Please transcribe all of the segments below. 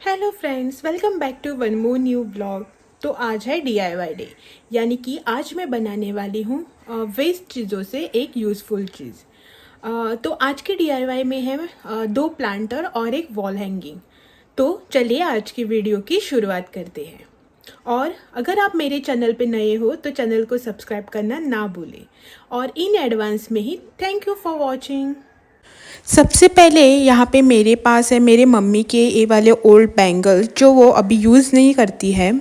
Hello friends, welcome back to one more new blog. तो आज है DIY डे, यानी कि आज मैं बनाने वाली हूँ वेस्ट चीज़ों से एक यूज़फुल चीज़। तो आज के DIY में है दो प्लांटर और एक वॉल हैंगिंग। तो चलिए आज की वीडियो की शुरुआत करते हैं। और अगर आप मेरे चैनल पे नए हो तो चैनल को सब्सक्राइब करना ना भूलें। और इन एडवांस में ही थैंक यू फॉर वॉचिंग। सबसे पहले यहाँ पे मेरे पास है मेरे मम्मी के ये वाले ओल्ड बैंगल्स जो वो अभी यूज़ नहीं करती है।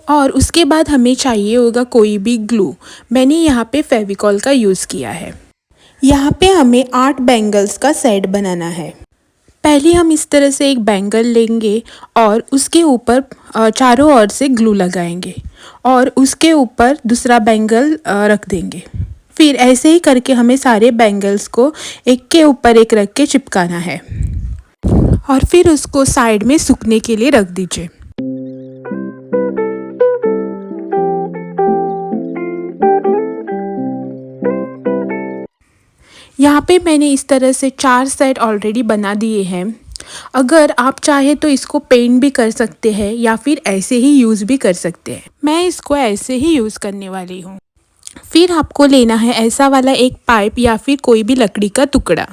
और उसके बाद हमें चाहिए होगा कोई भी ग्लू। मैंने यहाँ पे फेविकॉल का यूज़ किया है। यहाँ पे हमें 8 बैंगल्स का सेट बनाना है। पहले हम इस तरह से एक बैंगल लेंगे और उसके ऊपर चारों ओर से ग्लू लगाएंगे और उसके ऊपर दूसरा बैंगल रख देंगे। फिर ऐसे ही करके हमें सारे बैंगल्स को एक के ऊपर एक रख के चिपकाना है और फिर उसको साइड में सूखने के लिए रख दीजिए। यहाँ पे मैंने इस तरह से 4 सेट ऑलरेडी बना दिए हैं। अगर आप चाहे तो इसको पेंट भी कर सकते हैं या फिर ऐसे ही यूज़ भी कर सकते हैं। मैं इसको ऐसे ही यूज़ करने वाली हूँ। फिर आपको लेना है ऐसा वाला एक पाइप या फिर कोई भी लकड़ी का टुकड़ा।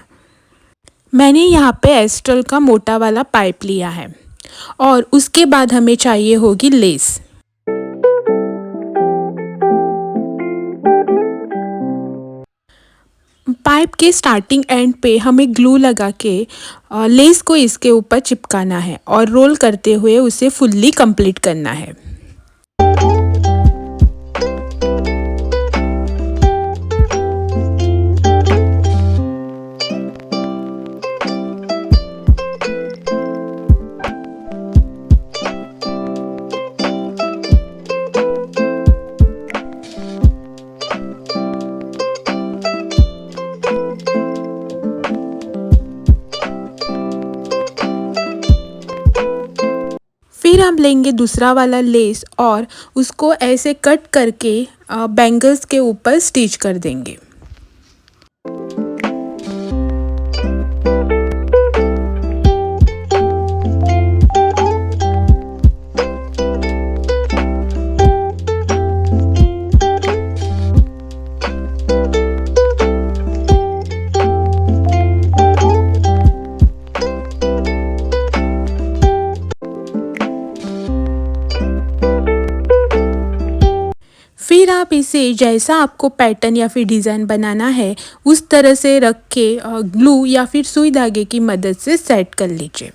मैंने यहाँ पे एस्ट्रल का मोटा वाला पाइप लिया है और उसके बाद हमें चाहिए होगी लेस। पाइप के स्टार्टिंग एंड पे हमें ग्लू लगा के लेस को इसके ऊपर चिपकाना है और रोल करते हुए उसे फुल्ली कंप्लीट करना है। फिर हम लेंगे दूसरा वाला लेस और उसको ऐसे कट करके बैंगल्स के ऊपर स्टिच कर देंगे। फिर आप इसे जैसा आपको पैटर्न या फिर डिज़ाइन बनाना है उस तरह से रख के ग्लू या फिर सुई धागे की मदद से सेट कर लीजिए।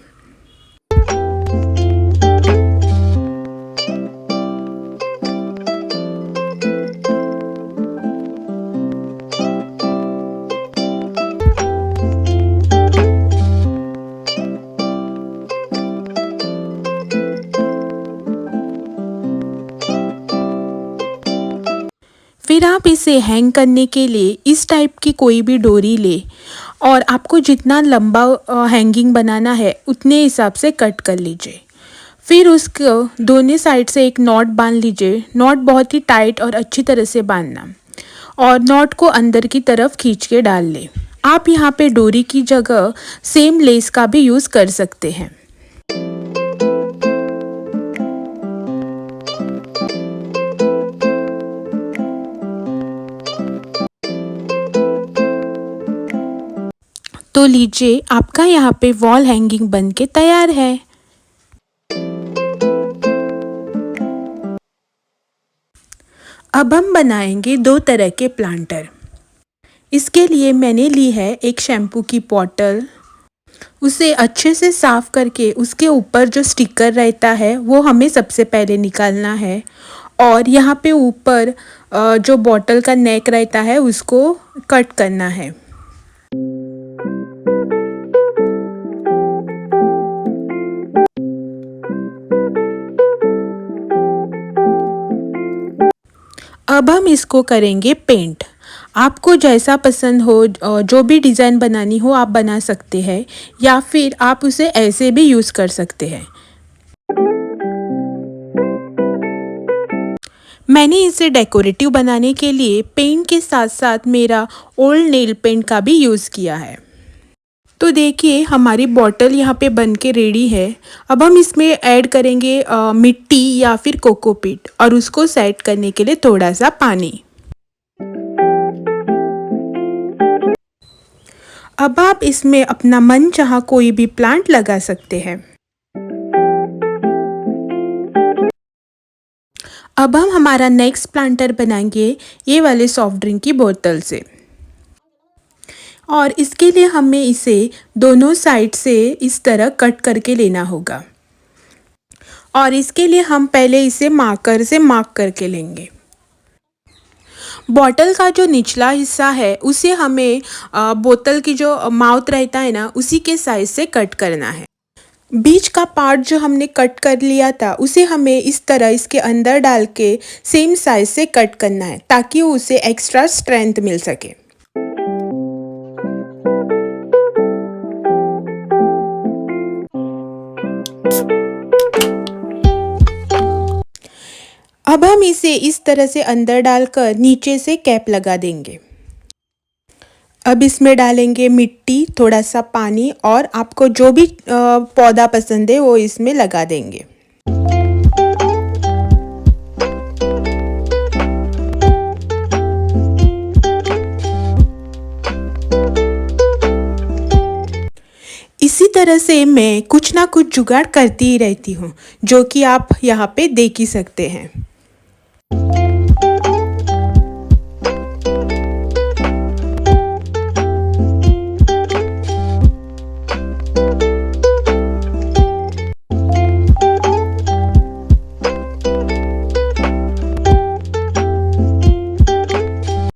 फिर आप इसे हैंग करने के लिए इस टाइप की कोई भी डोरी ले और आपको जितना लंबा हैंगिंग बनाना है उतने हिसाब से कट कर लीजिए। फिर उसको दोनों साइड से एक नॉट बांध लीजिए। नॉट बहुत ही टाइट और अच्छी तरह से बांधना और नॉट को अंदर की तरफ खींच के डाल लें। आप यहाँ पे डोरी की जगह सेम लेस का भी यूज़ कर सकते हैं। तो लीजिए, आपका यहाँ पे वॉल हैंगिंग बन के तैयार है। अब हम बनाएंगे 2 तरह के प्लांटर। इसके लिए मैंने ली है एक शैम्पू की बॉटल। उसे अच्छे से साफ़ करके उसके ऊपर जो स्टिकर रहता है वो हमें सबसे पहले निकालना है और यहाँ पे ऊपर जो बॉटल का नेक रहता है उसको कट करना है। अब हम इसको करेंगे पेंट। आपको जैसा पसंद हो, जो भी डिज़ाइन बनानी हो आप बना सकते हैं या फिर आप उसे ऐसे भी यूज़ कर सकते हैं। मैंने इसे डेकोरेटिव बनाने के लिए पेंट के साथ साथ मेरा ओल्ड नेल पेंट का भी यूज़ किया है। तो देखिए हमारी बॉटल यहाँ पे बन के रेडी है। अब हम इसमें ऐड करेंगे मिट्टी या फिर कोकोपीट और उसको सेट करने के लिए थोड़ा सा पानी। अब आप इसमें अपना मन चाहा कोई भी प्लांट लगा सकते हैं। अब हम हमारा नेक्स्ट प्लांटर बनाएंगे ये वाले सॉफ्ट ड्रिंक की बोतल से, और इसके लिए हमें इसे दोनों साइड से इस तरह कट करके लेना होगा, और इसके लिए हम पहले इसे मार्कर से मार्क करके लेंगे। बॉटल का जो निचला हिस्सा है उसे हमें बोतल की जो माउथ रहता है ना उसी के साइज से कट करना है। बीच का पार्ट जो हमने कट कर लिया था उसे हमें इस तरह इसके अंदर डाल के सेम साइज से कट करना है ताकि उसे एक्स्ट्रा स्ट्रेंथ मिल सके। अब हम इसे इस तरह से अंदर डालकर नीचे से कैप लगा देंगे। अब इसमें डालेंगे मिट्टी, थोड़ा सा पानी, और आपको जो भी पौधा पसंद है वो इसमें लगा देंगे। इसी तरह से मैं कुछ ना कुछ जुगाड़ करती ही रहती हूँ, जो कि आप यहाँ पे देख ही सकते हैं।